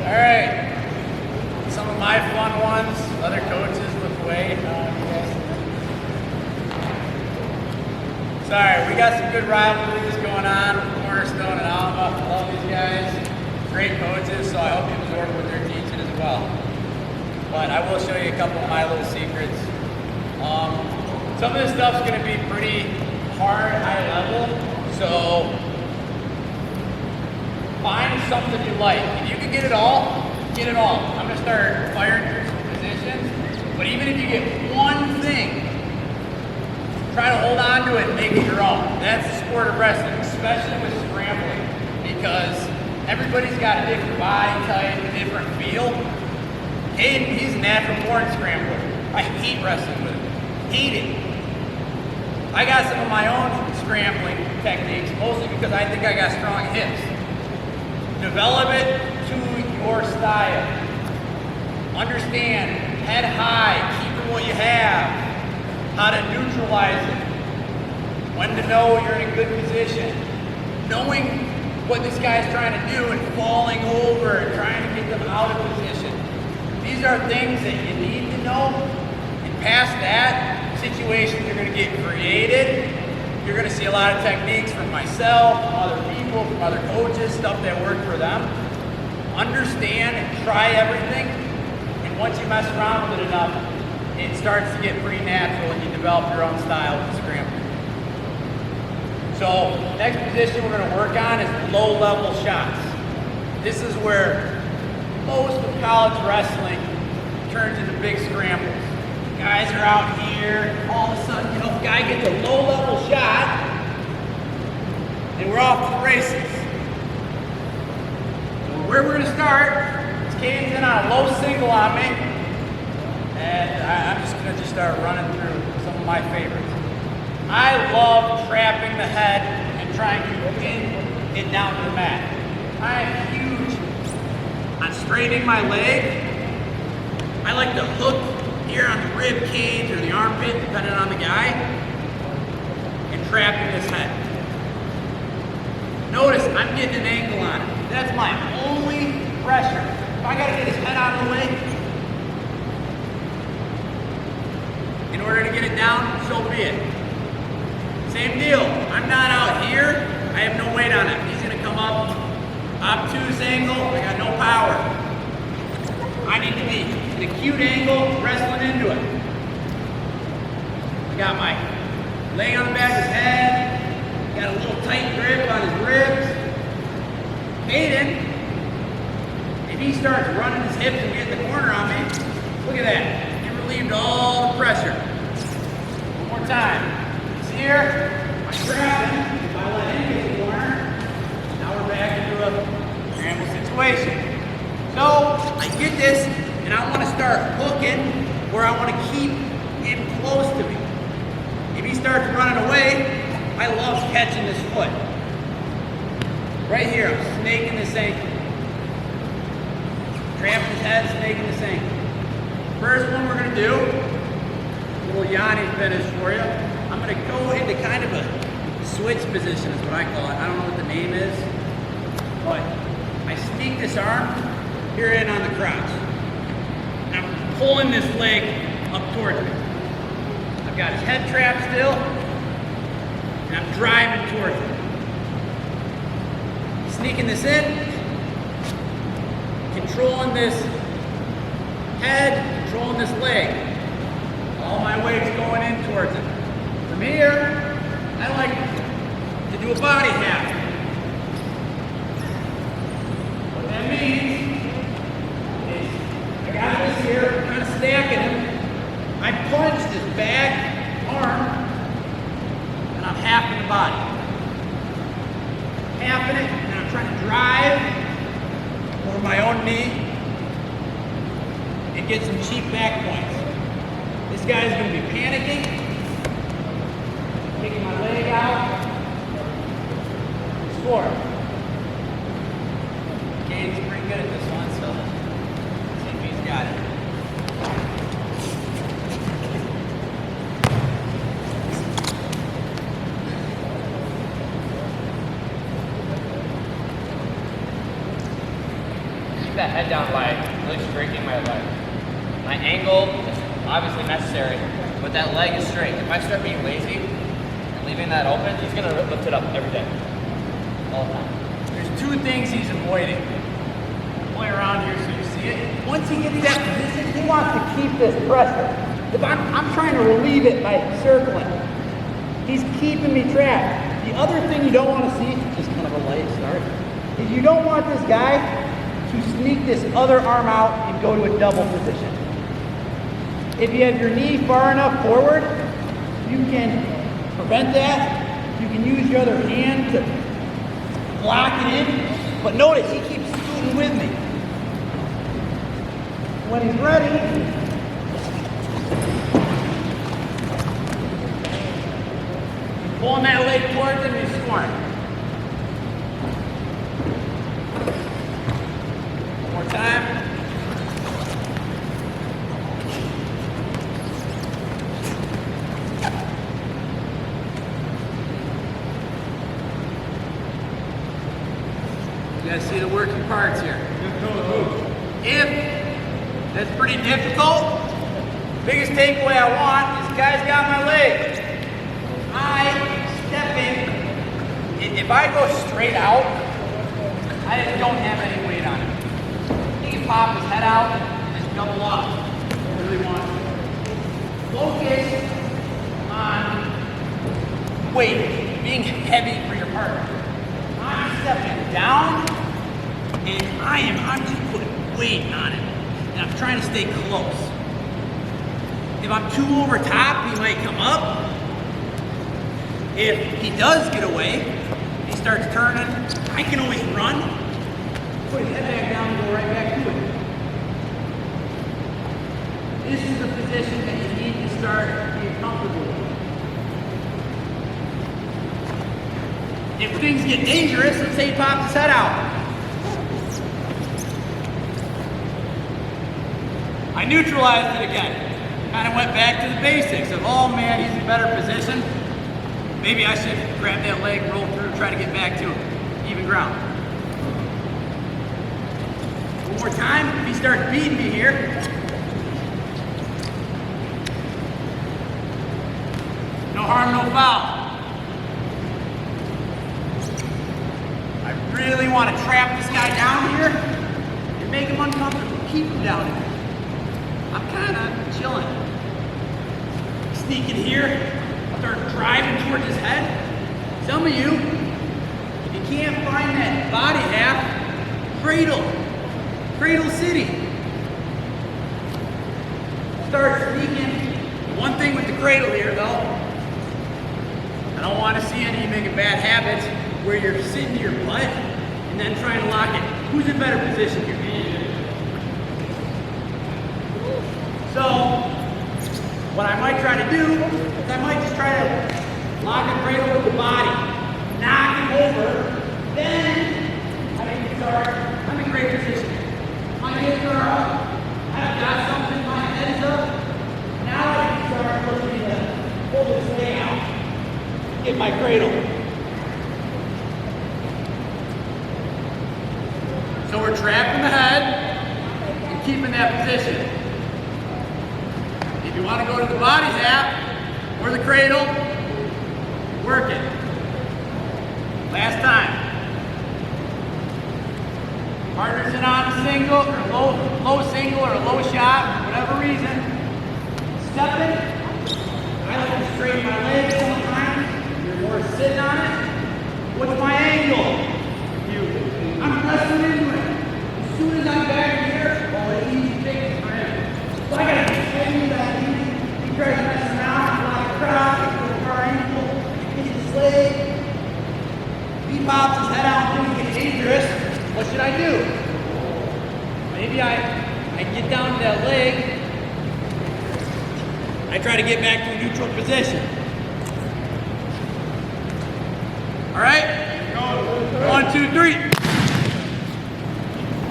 Alright, some of my fun ones, other coaches look away. Sorry, we got some good rivalries going on with Cornerstone and Alma. I love these guys. Great coaches, so I hope you absorb what they're teaching as well. But I will show you a couple of my little secrets. Some of this stuff's going to be pretty hard, high level, so find something you like. If you can get it all, get it all. I'm going to start firing through some positions, but even if you get one thing, try to hold on to it and make it your own. That's the sport of wrestling, especially with scrambling, because everybody's got a different body type, a different feel. Hayden, he's a natural born scrambler. I hate wrestling with him. Hate it. I got some of my own scrambling techniques, mostly because I think I got strong hips. Develop it to your style. Understand, head high, keep it what you have, how to neutralize it, when to know you're in a good position, knowing what this guy's trying to do and falling over and trying to get them out of position. These are things that you need to know, and past that, situations are going to get created. You're going to see a lot of techniques from myself, from other people, from other coaches, stuff that worked for them. Understand and try everything, and once you mess around with it enough, it starts to get pretty natural and you develop your own style with the scrambling. So, next position we're going to work on is low-level shots. This is where most of college wrestling turns into big scrambles. Guys are out here, all of a sudden, guy gets a low-level shot, and we're off to the races. So where we're going to start is Caden's in on a low single on me, and I'm just going to start running through some of my favorites. I love trapping the head and trying to pin it down to the mat. I am huge on straightening my leg. I like to hook here on the rib cage or the armpit, depending on the guy, and trapping his head. Notice I'm getting an angle on it. That's my only pressure. If I gotta get his head out of the way, in order to get it down, so be it. Same deal, I'm not out here, I have no weight on him. He's gonna come up, obtuse angle, I got no power. I need to be in an acute angle, wrestling into it. I got my leg on the back of his head, got a little tight grip on his ribs. Hayden, if he starts running his hips and getting the corner on me, look at that. He relieved all the pressure. One more time. He's here, I grab him, if I let him get the corner, now we're back into a scramble situation. So, I get this, and I want to start hooking where I want to keep him close to me. If he starts running away, I love catching his foot. Right here, I'm snaking this ankle. Trapping his head, snaking this ankle. First one we're going to do, a little Yanni finish for you. I'm going to go into kind of a switch position is what I call it. I don't know what the name is, but I sneak this arm here in on the crotch. And I'm pulling this leg up towards me. I've got his head trapped still, and I'm driving towards him. Sneaking this in, controlling this head, controlling this leg. All my weight's going in towards him. From here, I like to do a body half. What that means, I got this here, kind of stacking him. I punched his back arm, and I'm halving the body. Halving it, and I'm trying to drive over my own knee and get some cheap back points. This guy's going to be panicking, taking my leg out, score. Caden's pretty good at this one, so let's see if he's got it. that head down by really straightening my leg. My angle is obviously necessary, but that leg is straight. If I start being lazy and leaving that open, he's gonna lift it up every day, all the time. There's two things he's avoiding. Play around here so you see it. Once he gets that position, he wants to keep this pressure. If I'm trying to relieve it by circling, he's keeping me trapped. The other thing you don't want to see, just kind of a light start, is you don't want this guy to sneak this other arm out and go to a double position. If you have your knee far enough forward, you can prevent that. You can use your other hand to block it in. But notice, he keeps scooting with me. When he's ready, pulling that leg towards him and scoring. One more time. You guys see the working parts here. If that's pretty difficult, biggest takeaway I want is guy's got my leg. If I go straight out, I just don't have any weight on him. He can pop his head out and just double off. I really want to focus on weight, being heavy for your partner. I'm stepping down and I'm just putting weight on him. And I'm trying to stay close. If I'm too over top, he might come up. If he does get away, he starts turning, I can always run, put his head back down and go right back to it. This is the position that you need to start being comfortable with. If things get dangerous, let's say he pops his head out. I neutralized it again. Kind of went back to the basics of, oh man, he's in a better position. Maybe I should grab that leg, roll through, try to get back to him. Even ground. One more time. If he starts beating me here. No harm, no foul. I really want to trap this guy down here and make him uncomfortable. Keep him down here. I'm kind of chilling. Sneaking here. Start driving towards his head. Some of you, if you can't find that body half, cradle. Cradle city. Start sneaking. One thing with the cradle here though, I don't want to see any of you making bad habits where you're sitting to your butt and then trying to lock it. Who's in better position here? So, what I might try to do is I might just try to lock a cradle with the body, knock him over, then I can start, I'm in great position. My hands are up, I've got something, my head's up, now I can start looking to pull this thing out, get my cradle. So we're trapping the head and keeping that position. If you want to go to the body half or the cradle, work it. Last time. Partners in on a single or low single or a low shot, for whatever reason. Stepping. I like to straighten my legs sometimes. You're more sitting on it. What's my angle? I'm pressing into it. As soon as I'm back here, it's easy fix for him. So I gotta defend that. He tries to mess around, like a crowd, with a far ankle, hits his leg. He pops his head out and things get dangerous. What should I do? Maybe I get down to that leg. I try to get back to a neutral position. All right? 1, 2, 3.